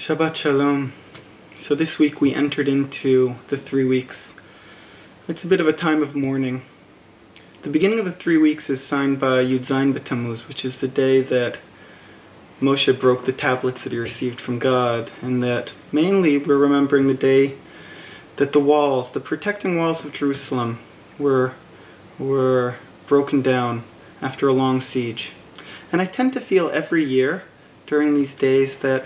Shabbat Shalom. So this week we entered into the 3 weeks. It's a bit of a time of mourning. The beginning of the 3 weeks is signed by Yud Zayin B'Tammuz, which is the day that Moshe broke the tablets that he received from God, and that mainly we're remembering the day that the walls, the protecting walls of Jerusalem, were broken down after a long siege. And I tend to feel every year during these days that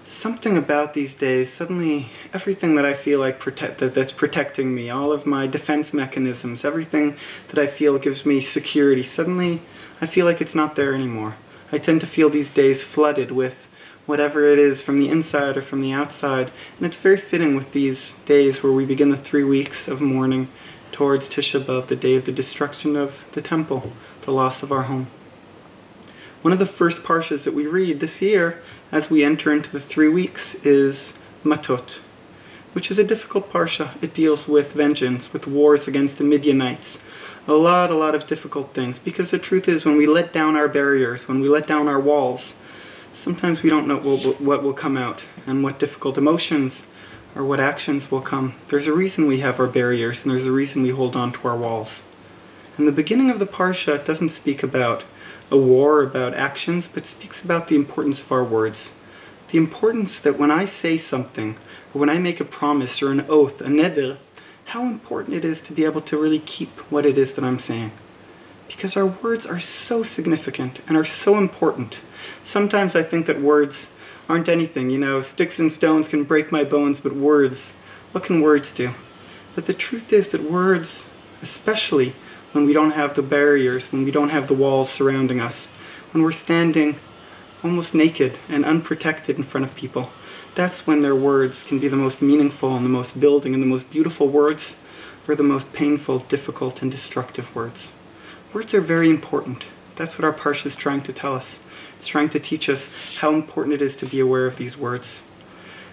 something about these days, suddenly everything that I feel like that's protecting me, all of my defense mechanisms, everything that I feel gives me security, suddenly I feel like it's not there anymore. I tend to feel these days flooded with whatever it is from the inside or from the outside, and it's very fitting with these days where we begin the 3 weeks of mourning towards Tisha B'Av, the day of the destruction of the temple, the loss of our home. One of the first parshas that we read this year as we enter into the 3 weeks is Matot, which is a difficult parsha. It deals with vengeance, with wars against the Midianites, a lot of difficult things, because the truth is when we let down our barriers, when we let down our walls, sometimes we don't know what will come out and what difficult emotions or what actions will come. There's a reason we have our barriers, and there's a reason we hold on to our walls. And the beginning of the parsha doesn't speak about a war, about actions, but speaks about the importance of our words. The importance that when I say something, or when I make a promise or an oath, a neder, how important it is to be able to really keep what it is that I'm saying. Because our words are so significant and are so important. Sometimes I think that words aren't anything. You know, sticks and stones can break my bones, but words, what can words do? But the truth is that words, especially when we don't have the barriers, when we don't have the walls surrounding us, when we're standing almost naked and unprotected in front of people, that's when their words can be the most meaningful and the most building and the most beautiful words, or the most painful, difficult, and destructive words. Words are very important. That's what our parsha is trying to tell us. It's trying to teach us how important it is to be aware of these words.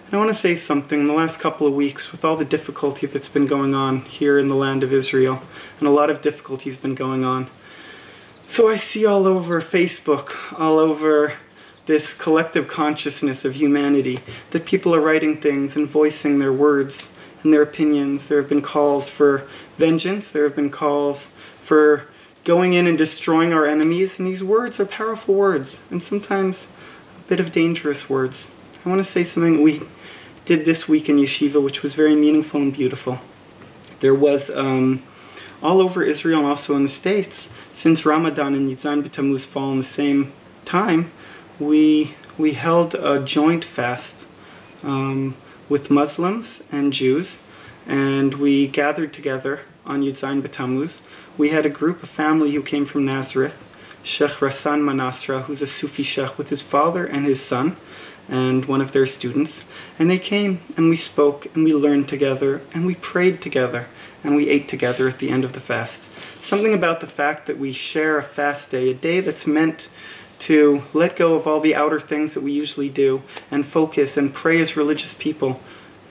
And I want to say something. In the last couple of weeks, with all the difficulty that's been going on here in the land of Israel, and a lot of difficulties been going on, so I see all over Facebook, all over this collective consciousness of humanity, that people are writing things and voicing their words and their opinions. There have been calls for vengeance. There have been calls for going in and destroying our enemies. And these words are powerful words, and sometimes a bit of dangerous words. I want to say something we did this week in Yeshiva, which was very meaningful and beautiful. There was, all over Israel and also in the States, since Ramadan and Yud Zayin B'Tammuz fall in the same time, we held a joint fast with Muslims and Jews, and we gathered together on Yud Zayin B'Tammuz. We had a group, a family who came from Nazareth, Sheikh Rassan Manasra, who's a Sufi sheikh, with his father and his son, and one of their students, and they came and we spoke and we learned together and we prayed together and we ate together at the end of the fast. Something about the fact that we share a fast day, a day that's meant to let go of all the outer things that we usually do and focus and pray as religious people.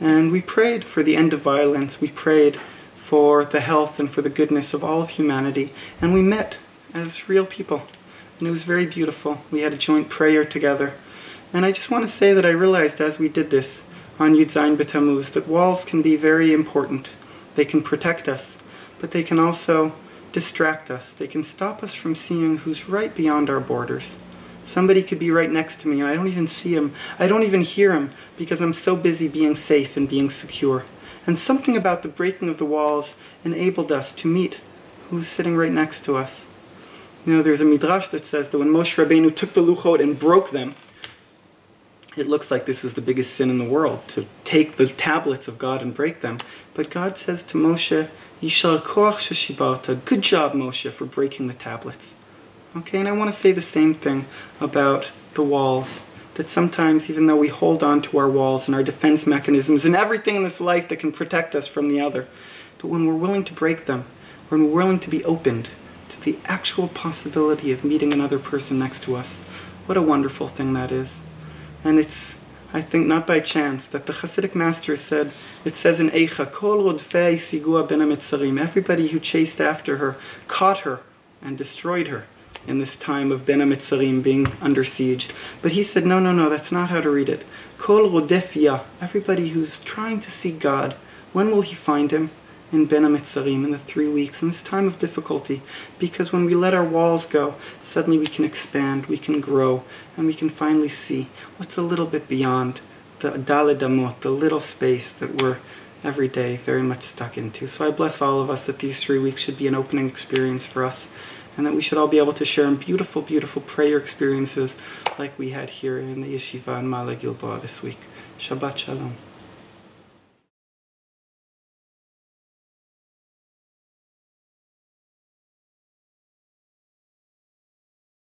And we prayed for the end of violence, we prayed for the health and for the goodness of all of humanity, and we met as real people, and it was very beautiful. We had a joint prayer together. And I just want to say that I realized as we did this on Yud Zayin B'Tammuz that walls can be very important. They can protect us, but they can also distract us. They can stop us from seeing who's right beyond our borders. Somebody could be right next to me and I don't even see him. I don't even hear him because I'm so busy being safe and being secure. And something about the breaking of the walls enabled us to meet who's sitting right next to us. You know, there's a midrash that says that when Moshe Rabbeinu took the luchot and broke them, it looks like this was the biggest sin in the world, to take the tablets of God and break them. But God says to Moshe, Yishar koach sheshibarta, good job, Moshe, for breaking the tablets. Okay, and I want to say the same thing about the walls, that sometimes even though we hold on to our walls and our defense mechanisms and everything in this life that can protect us from the other, but when we're willing to break them, when we're willing to be opened to the actual possibility of meeting another person next to us, what a wonderful thing that is. And it's, I think, not by chance that the Hasidic master said, it says in Eicha, Kol rodfei sigua ben hamitzarim, everybody who chased after her, caught her, and destroyed her. in this time of Ben HaMitzarim being under siege. But he said, no, that's not how to read it. Kol rodef ya, everybody who's trying to see God, when will he find him? In Ben HaMitzarim, in the 3 weeks, in this time of difficulty. Because when we let our walls go, suddenly we can expand, we can grow, and we can finally see what's a little bit beyond the Daled Amot, the little space that we're every day very much stuck into. So I bless all of us that these 3 weeks should be an opening experience for us, and that we should all be able to share in beautiful, beautiful prayer experiences like we had here in the Yeshiva in Maale, Gilboa this week. Shabbat Shalom.